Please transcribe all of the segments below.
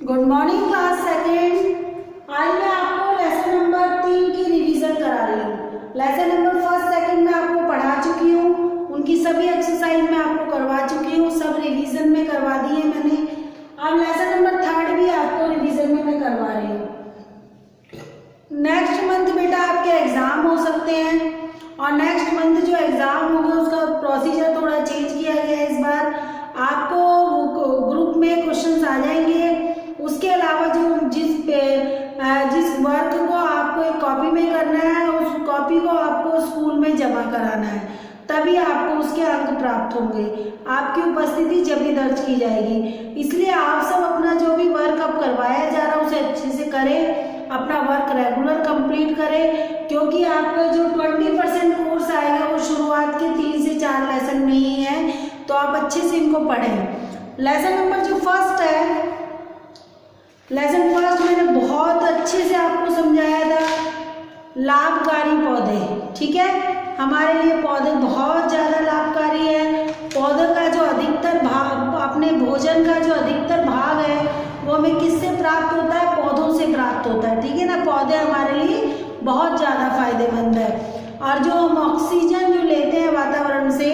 Good morning class second. आज मैं आपको लेसन नंबर 3 की रिवीजन करा रही हूँ। लेसन नंबर फर्स्ट सेकेंड में आपको पढ़ा चुकी हूँ, उनकी सभी एक्सरसाइज में आपको करवा चुकी हूँ, सब रिवीजन में करवा दी है मैंने। अब लेसन नंबर थर्ड भी आपको रिवीजन में मैं करवा रही हूँ। नेक्स्ट मंथ बेटा आपके एग्जाम हो सकते हैं और नेक्स्ट मंथ जो एग्जाम होगा उसका प्रोसीजर थोड़ा चेंज किया गया है। इस बार आपको ग्रुप में क्वेश्चंस आ जाएंगे। उसके अलावा जो जिस वर्क को आपको एक कॉपी में करना है उस कॉपी को आपको स्कूल में जमा कराना है, तभी आपको उसके अंक प्राप्त होंगे। आपकी उपस्थिति जब भी दर्ज की जाएगी। इसलिए आप सब अपना जो भी वर्क अब करवाया जा रहा है उसे अच्छे से करें, अपना वर्क रेगुलर कंप्लीट करें, क्योंकि आपका जो 20% कोर्स आएगा वो शुरुआत के 3 से 4 लेसन में ही है, तो आप अच्छे से इनको पढ़ें। लेसन नंबर जो फर्स्ट है, लेसन फर्स्ट मैंने बहुत अच्छे से आपको समझाया था। लाभकारी पौधे, ठीक है, हमारे लिए पौधे बहुत ज़्यादा लाभकारी है। पौधों का जो अधिकतर भाग, अपने भोजन का जो अधिकतर भाग है वो हमें किससे प्राप्त होता है? पौधों से प्राप्त होता है, ठीक है ना। पौधे हमारे लिए बहुत ज़्यादा फायदेमंद है। और जो हम ऑक्सीजन जो लेते हैं वातावरण से,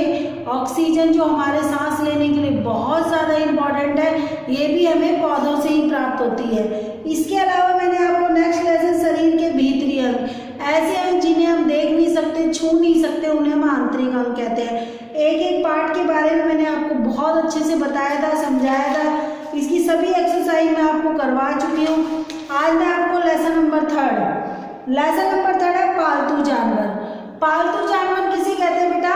ऑक्सीजन जो हमारे सांस लेने के लिए बहुत ज़्यादा इम्पॉर्टेंट है, ये भी हमें पौधों से ही प्राप्त होती है। इसके अलावा मैंने आपको नेक्स्ट लेसन शरीर के भीतरी अंग, ऐसे अंग जिन्हें हम देख नहीं सकते, छू नहीं सकते, उन्हें हम आंतरिक अंग कहते हैं। एक एक पार्ट के बारे में मैंने आपको बहुत अच्छे से बताया था, समझाया था। इसकी सभी एक्सरसाइज मैं आपको करवा चुकी हूँ। आज मैं आपको लेसन नंबर थर्ड है पालतू जानवर। पालतू जानवर किसे कहते हैं बेटा?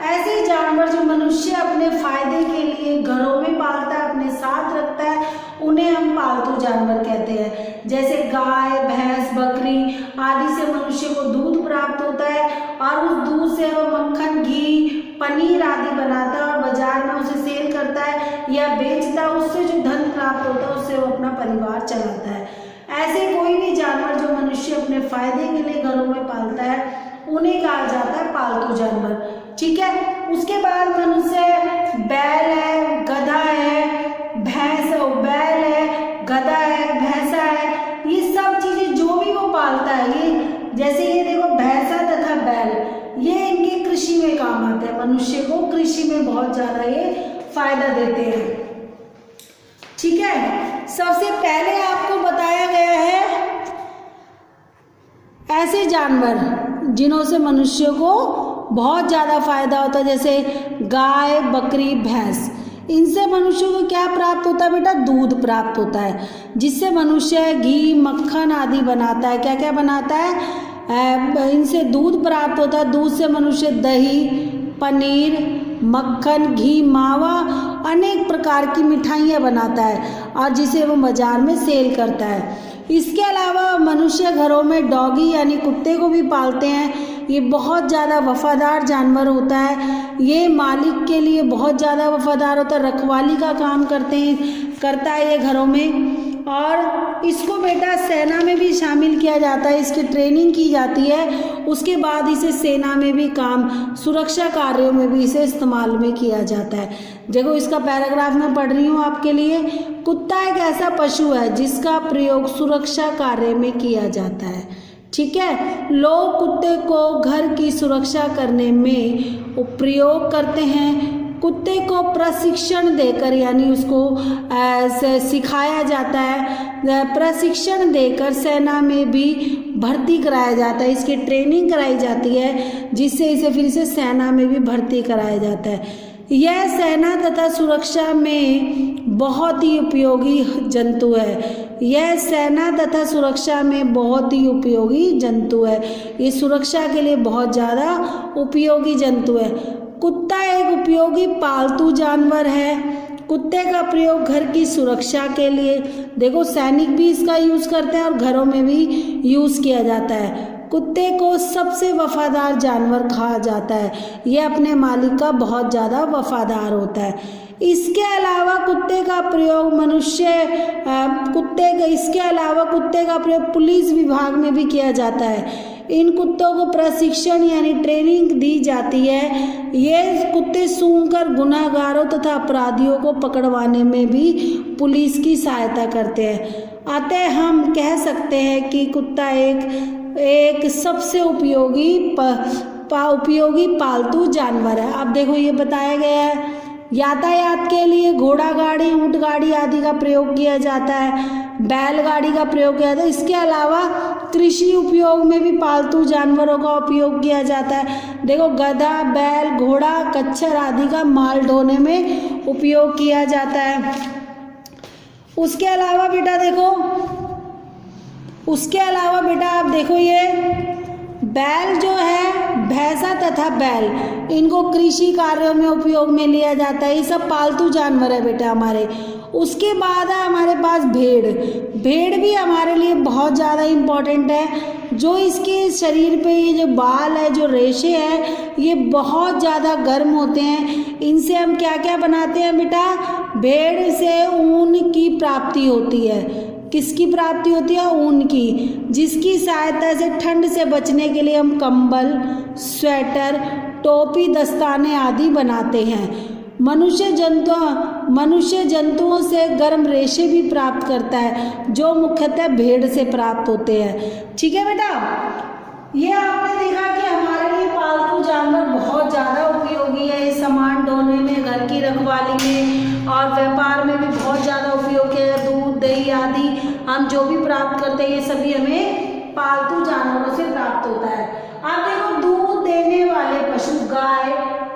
ऐसे जानवर जो मनुष्य अपने फायदे के लिए घरों में पालता है, अपने साथ रखता है, उन्हें हम पालतू जानवर कहते हैं। जैसे गाय, भैंस, बकरी आदि से मनुष्य को दूध प्राप्त होता है और उस दूध से वो मक्खन, घी, पनीर आदि बनाता है और बाजार में उसे सेल करता है या बेचता है। उससे जो धन प्राप्त होता है उससे वो अपना परिवार चलाता है। ऐसे कोई भी जानवर जो मनुष्य अपने फायदे के लिए घरों में पालता है उन्हें कहा जाता है पालतू जानवर, ठीक है। उसके बाद मनुष्य बैल है, गधा है, बैल है, गधा है, भैंसा है, ये सब चीजें जो भी वो पालता है, ये जैसे ये देखो भैंसा तथा बैल, ये इनके कृषि में काम आते हैं। मनुष्य को कृषि में बहुत ज्यादा ये फायदा देते हैं, ठीक है। सबसे पहले आपको बताया गया है ऐसे जानवर जिन्हों से मनुष्य को बहुत ज़्यादा फायदा होता है, जैसे गाय, बकरी, भैंस। इनसे मनुष्य को क्या प्राप्त होता है बेटा? दूध प्राप्त होता है, जिससे मनुष्य घी, मक्खन आदि बनाता है। क्या क्या बनाता है? इनसे दूध प्राप्त होता है। दूध से मनुष्य दही, पनीर, मक्खन, घी, मावा, अनेक प्रकार की मिठाइयाँ बनाता है और जिसे वो बाजार में सेल करता है। इसके अलावा मनुष्य घरों में डॉगी यानी कुत्ते को भी पालते हैं। ये बहुत ज़्यादा वफादार जानवर होता है। ये मालिक के लिए बहुत ज़्यादा वफादार होता है, रखवाली का काम करता है ये घरों में। और इसको बेटा सेना में भी शामिल किया जाता है, इसकी ट्रेनिंग की जाती है। उसके बाद इसे सेना में भी काम, सुरक्षा कार्यों में भी इसे इस्तेमाल में किया जाता है। देखो इसका पैराग्राफ मैं पढ़ रही हूँ आपके लिए। कुत्ता एक ऐसा पशु है जिसका प्रयोग सुरक्षा कार्य में किया जाता है, ठीक है। लोग कुत्ते को घर की सुरक्षा करने में प्रयोग करते हैं। कुत्ते को प्रशिक्षण देकर, यानी उसको सिखाया जाता है, प्रशिक्षण देकर सेना में भी भर्ती कराया जाता है। इसकी ट्रेनिंग कराई जाती है, जिससे इसे सेना में भी भर्ती कराया जाता है। यह सेना तथा सुरक्षा में बहुत ही उपयोगी जंतु है। यह सेना तथा सुरक्षा में बहुत ही उपयोगी जंतु है। ये सुरक्षा के लिए बहुत ज़्यादा उपयोगी जंतु है। कुत्ता एक उपयोगी पालतू जानवर है। कुत्ते का प्रयोग घर की सुरक्षा के लिए, देखो सैनिक भी इसका यूज़ करते हैं और घरों में भी यूज़ किया जाता है। कुत्ते को सबसे वफादार जानवर कहा जाता है। यह अपने मालिक का बहुत ज़्यादा वफादार होता है। इसके अलावा कुत्ते का प्रयोग कुत्ते का प्रयोग पुलिस विभाग में भी किया जाता है। इन कुत्तों को प्रशिक्षण यानी ट्रेनिंग दी जाती है। ये कुत्ते सूंघकर गुनहगारों तथा अपराधियों को पकड़वाने में भी पुलिस की सहायता करते हैं। अतः हम कह सकते हैं कि कुत्ता एक सबसे उपयोगी पालतू जानवर है। अब देखो ये बताया गया है, यातायात के लिए घोड़ा गाड़ी, ऊंट गाड़ी आदि का प्रयोग किया जाता है, बैलगाड़ी का प्रयोग किया जाता है। इसके अलावा कृषि उपयोग में भी पालतू जानवरों का उपयोग किया जाता है। देखो गधा, बैल, घोड़ा, कच्छर आदि का माल ढोने में उपयोग किया जाता है। उसके अलावा बेटा आप देखो ये बैल जो है, भैंसा तथा बैल, इनको कृषि कार्यों में उपयोग में लिया जाता है। ये सब पालतू जानवर है बेटा हमारे। उसके बाद है हमारे पास भेड़ भी हमारे लिए बहुत ज़्यादा इम्पोर्टेंट है। जो इसके शरीर पे ये जो बाल है, जो रेशे हैं, ये बहुत ज़्यादा गर्म होते हैं। इनसे हम क्या क्या बनाते हैं बेटा? भेड़ से ऊन की प्राप्ति होती है। किसकी प्राप्ति होती है? ऊन की, जिसकी सहायता से ठंड से बचने के लिए हम कंबल, स्वेटर, टोपी, दस्ताने आदि बनाते हैं। मनुष्य जंतुओं से गर्म रेशे भी प्राप्त करता है, जो मुख्यतः भेड़ से प्राप्त होते हैं। ठीक है बेटा, ये आपने देखा कि हमारे लिए पालतू जानवर बहुत ज़्यादा उपयोगी है। सामान ढोने में, घर की रखवाली में और व्यापार में भी बहुत ज़्यादा उपयोगी है। दूध, दही आदि हम जो भी प्राप्त करते हैं, ये सभी हमें पालतू जानवरों से प्राप्त होता है। आप देखो, दूध देने वाले पशु गाय,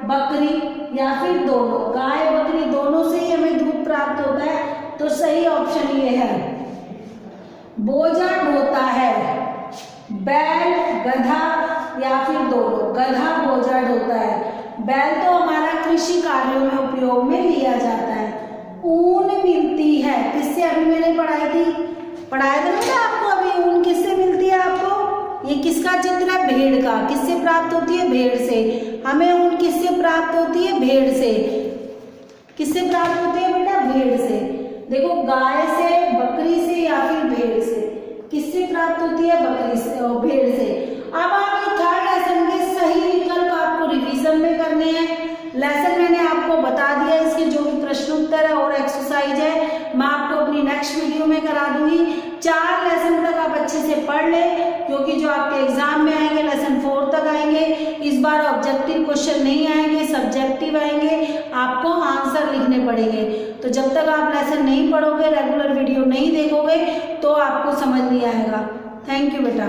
बकरी या फिर दोनों, गाय बकरी दोनों से ही हमें दूध प्राप्त होता है। तो सही ऑप्शन ये है। बोझा ढोता है बैल, गधा या फिर दोनों। गधा बोझा ढोता है। बैल तो हमारा कृषि कार्यों में उपयोग में लिया जाता है। ऊन मिलती है किससे? अभी मैंने पढ़ाया था बेटा आपको अभी। ऊन किससे मिलती है आपको? ये किसका चित्र है? भेड़ का। किससे प्राप्त होती है? भेड़ से। हमें ऊन किससे प्राप्त होती है? भेड़ से। किससे प्राप्त होती है बेटा? भेड़ से। देखो, गाय से, बकरी से या फिर भेड़ से। किससे प्राप्त होती है? बकरी से और भेड़ से। अब आप ये थर्ड लेसन के सही विकल्प आपको रिवीजन में करने हैं। लेसन मैंने आपको बता दिया, इसके जो भी प्रश्न उत्तर है और एक्सरसाइज है मैं आपको अपनी नेक्स्ट वीडियो में करा दूंगी। 4 लेसन तक आप अच्छे से पढ़ लें, क्योंकि जो आपके एग्जाम में आएंगे लेसन 4 तक आएंगे। इस बार ऑब्जेक्टिव क्वेश्चन नहीं आएंगे, सब्जेक्टिव आएंगे। आपको आंसर लिखने पड़ेंगे। तो जब तक आप लेसन नहीं पढ़ोगे, रेगुलर वीडियो नहीं देखोगे, तो आपको समझ नहीं आएगा। थैंक यू बेटा।